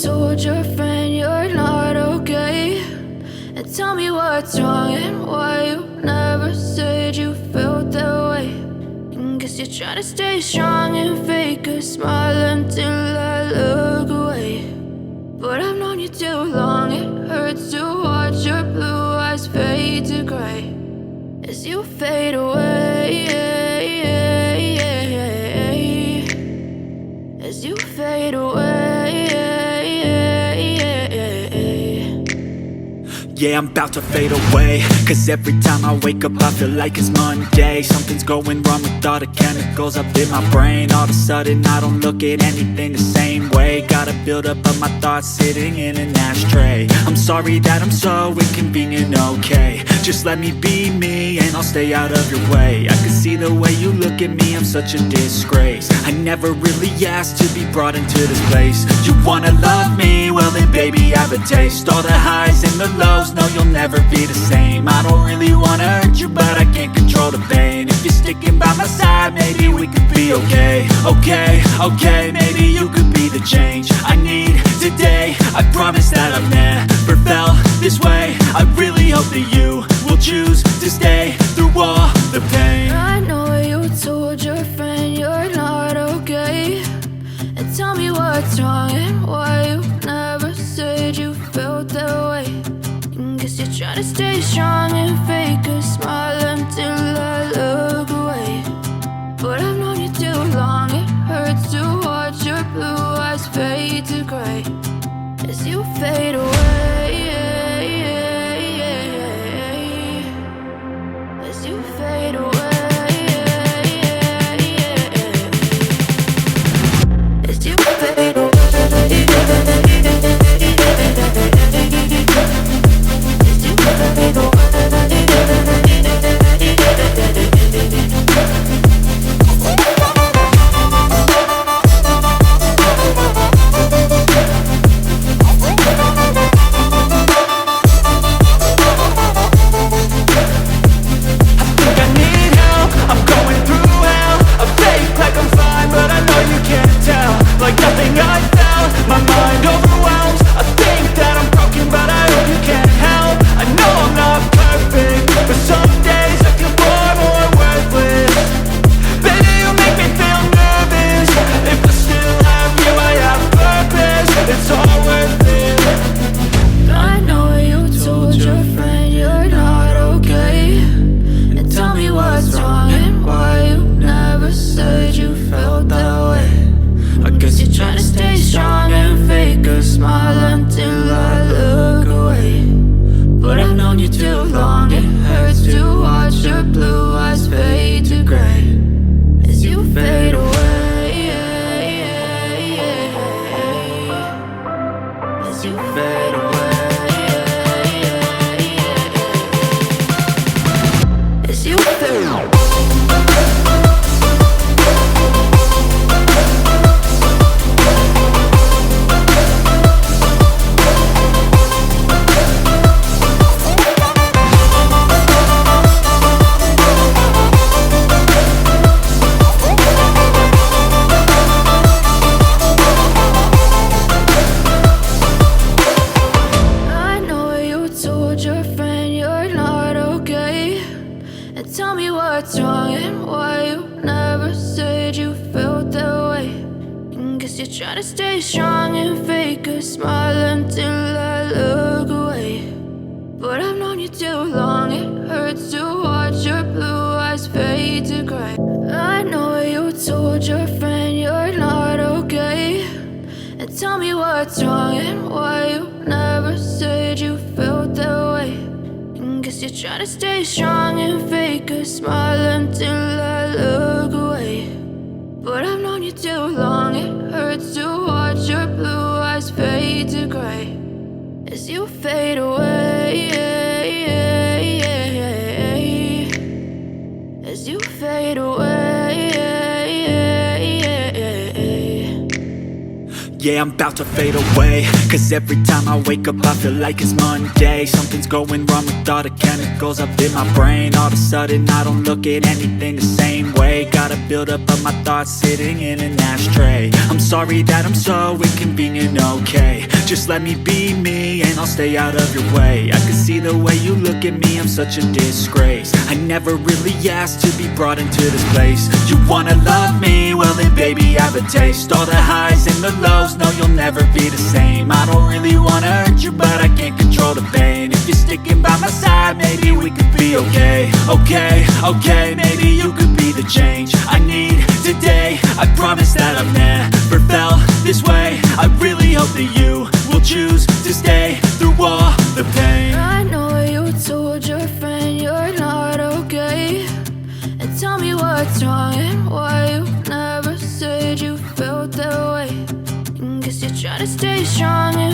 told your friend you're not okay, and tell me what's wrong and why you never said you felt that way. And guess you're trying to stay strong and fake a smile until I look away. But I've known you too long, it hurts to watch your blue eyes fade to gray as you fade away, as you fade away. Yeah, I'm about to fade away, cause every time I wake up I feel like it's Monday. Something's going wrong with all the chemicals up in my brain. All of a sudden I don't look at anything the same way. Gotta build up of my thoughts sitting in an ashtray. I'm sorry that I'm so inconvenient, okay. Just let me be me and I'll stay out of your way. I can see the way you look at me, I'm such a disgrace. I never really asked to be brought into this place. You wanna love me? Well then baby have a taste. All the highs and the lows, no you'll never be the same. I don't really wanna hurt you but I can't control the pain. If you're sticking by my side maybe we could be okay. Okay, maybe you could be the change I need today. I promise that I've never felt this way. I really hope that you will choose to stay through all the pain. I know you told your friend you're not okay, and tell me what's wrong and why you never said you felt that way. And guess you're trying to stay strong and fake a smile until I look away. But I've known you too long, it hurts to watch your blue eyes fade to gray as you fade away, as you fade away, as you fade away. Tell me what's wrong and why you never said you felt that way. And guess you're trying to stay strong and fake a smile until I look away. But I've known you too long, it hurts to watch your blue eyes fade to gray. I know you told your friend you're not okay, and tell me what's wrong and why you never said you felt that way. Guess you're trying to stay strong and fake a smile until I look away. But I've known you too long, it hurts to watch your blue eyes fade to gray as you fade away, as you fade away. Yeah, I'm about to fade away, cause every time I wake up I feel like it's Monday. Something's going wrong with all the chemicals up in my brain. All of a sudden I don't look at anything the same way. Gotta build up of my thoughts sitting in an ashtray. I'm sorry that I'm so inconvenient, okay. Just let me be me and I'll stay out of your way. I can see the way you look at me, I'm such a disgrace. I never really asked to be brought into this place. You wanna love me? Well then baby I have a taste. All the highs and the lows, no you'll never be the same. I don't really wanna hurt you but I can't control the pain. If you're sticking by my side, maybe we could be okay. Okay, maybe you could be the change I need today. I promise that I've never felt this way. I really hope that you will choose to stay through all the pain. I know you told your friend you're not okay, and tell me what's wrong and why you never said you felt that way. And guess you're trying to stay strong and